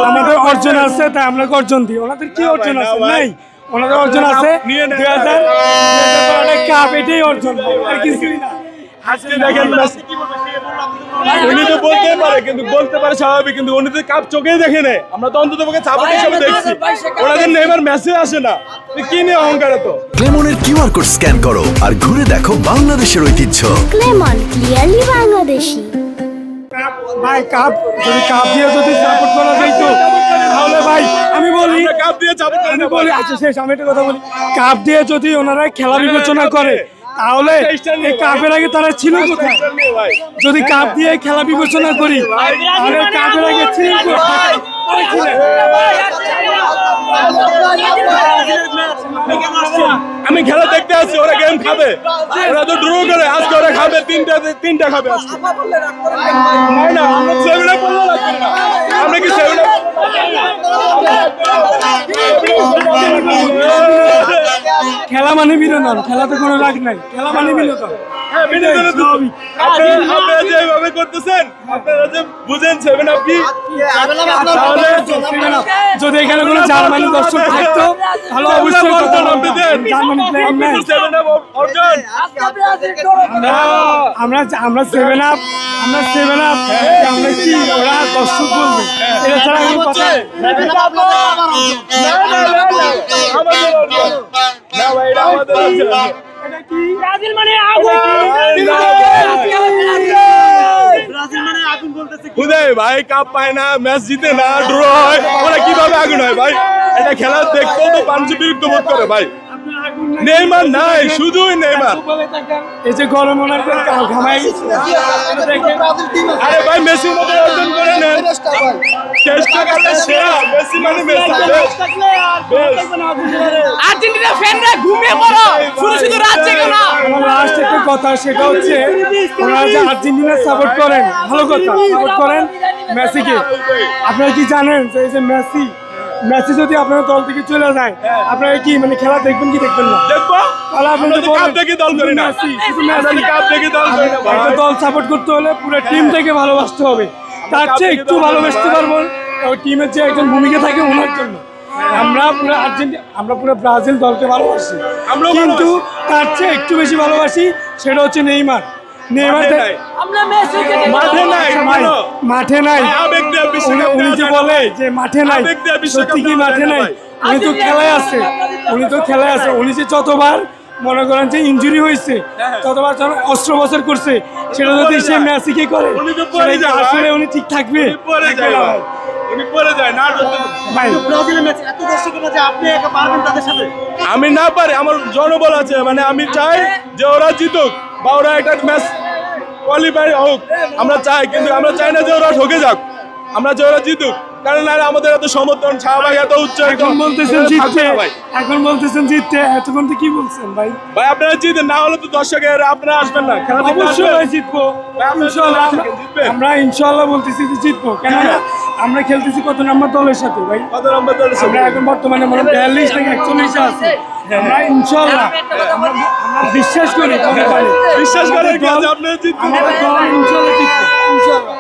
আমাদের অর্জন আছে তাই আমরা অর্জন দিই, ওনাদের কি অর্জন আছে? নাই, ওনাদের অর্জন আছে 2000 কাপ, এটাই অর্জন, আর কিছুই না। আজকে দেখেন উনি তো বলতে পারে, কিন্তু বলতে পারে স্বাভাবিক, কিন্তু উনি তো কাপ চোখেই দেখে নেয়। আমরা তো অন্তত পক্ষে সাপোর্ট হিসেবে দেখছি, ওনাদের নেইমার মেসেজ আসে না, কি নিয়ে অহংকার? তো ক্লেমনের কিউআর কোড স্ক্যান করো আর ঘুরে দেখো বাংলাদেশের ঐতিহ্য। ক্লেমন, ক্লিয়ারলি বাংলাদেশি। ভাই কাপ যদি কাপ দিয়ে যদি সাপোর্ট করা যাইতো তাহলে ভাই আমি বলি কাপ দিয়ে সাপোর্ট করেন না বলি, আচ্ছা শেষ, আমি একটা কথা বলি, কাপ দিয়ে যদি ওনারা খেলা বিবেচনা করে তাহলে এই কাপের আগে তারা ছিল কোথায়? যদি কাপ দিয়ে খেলা বিবেচনা করি তাহলে কাপের আগে ছিল কোথায়? আমি খেলা দেখতে আসছি, ওরা গেম খাবে, ওরা তো ড্র করে, আজকে ওরা খাবে তিনটা খাবে আজকে। না আমরা 7 আপ বলবো না, আমরা কি 7 আপ? খেলা মানে বিনোদন, খেলা তো কোনো রাগ নাই, খেলা মানে বিনোদন। আপনারা যেভাবে করতেছেন, আপনারা যে বুঝেন 7 আপ কি, যদি এখানে কোনো জার্মানি দর্শক থাকতো তাহলে অবশ্যই জার্মানি প্লেয়ার 7 আপ অর্জন। আমরা 7 আপ, আমরা 7 আপ, আমরা কি ওরা দর্শক বলবে? এটা ছাড়া আমি কথা ব্রাজিল মানে আগুন, খুদাই ভাই কাপ পায় না, ম্যাচ জিতে না, ড্র হয়, ওরা কিভাবে আগুন হয় ভাই? এটা খেলা দেখতেও তো পাঞ্চে বিরুদ্ধ বোধ করে ভাই। নেইমার নাই, শুধুই নেইমার। এই যে গরম ওনার ঘামাই আরে ভাই মেসির মতো অর্জন করে নেন, চেষ্টা করলে সেরা। মেসি মানে মেসি। আর্জেন্টিনা ফ্যানরা ঘুমিয়ে পড়ো, শুধু রাত জেগে না। আমার লাস্ট একটা কথা, সেটা হচ্ছে ওনারা যে আর্জেন্টিনা সাপোর্ট করেন, ভালো কথা, সাপোর্ট করেন মেসিকে। আপনারা কি জানেন যে এই যে মেসি যদি আপনার দল থেকে চলে যায়, আপনারা কি মানে খেলা দেখবেন কি দেখবেন না? দেখবো, তাহলে আপনি আমরা তো কাপ দেখে দল করি না, আমরা কাপ দেখে দল করি না ভাই। একটা দল সাপোর্ট করতে হলে পুরো টিম থেকে ভালোবাসতে হবে, তার চেয়ে একটু ভালোবাসতে পারবো ওই টিমের যে একজন ভূমিকা থাকে ওনার জন্য। আমরা পুরো আর্জেন্টিনা, আমরা পুরো ব্রাজিল দলকে ভালোবাসি, কিন্তু তার চেয়ে একটু বেশি ভালোবাসি সেটা হচ্ছে নেইমার। মাঠে নাই, উনি যে বলে যে মাঠে নাই, সত্যি কি মাঠে নাই? উনি তো খেলায় আছে, উনি যে যতবার মনে করেন যে ইনজুরি হয়েছে, ততবার যখন অস্ত্রোপচার করছে, সেটা যদি সে মেসিকে করে আসলে উনি ঠিক থাকবে? আমি না পারি, আমার জনবল আছে, মানে আমি চাই যে ওরা জিতুক বা ওরা একটা ম্যাচ কোয়ালিফাই হোক, আমরা চাই, কিন্তু আমরা চাই না যে ওরা ঠকে যাক, আমরা চাই ওরা জিতুক। কারণ আমাদের এত সমর্থন, শাহবাগ এত উচ্চ, এখন বলতেছেন জিততে, এতক্ষণ তো কি বলছেন ভাই? ভাই আপনারা জিতেন, না হলে তো দর্শকের আপনারা আসবেন না, খেলা অবশ্যই জিতবো ইনশাআল্লাহ। আমরা ইনশাআল্লাহ বলতেছি যে জিতবো, কেননা আমরা খেলতেছি কত নম্বর দলের সাথে ভাই? কত নম্বর দলের সাথে? আমরা এখন বর্তমানে মানে 42 থেকে 41 আছে। আমরা ইনশাআল্লাহ আমরা বিশ্বাস করি, বিশ্বাস করেন কি আপনারা জিতবেন? আমরা ইনশাআল্লাহ জিতবো, ইনশাআল্লাহ।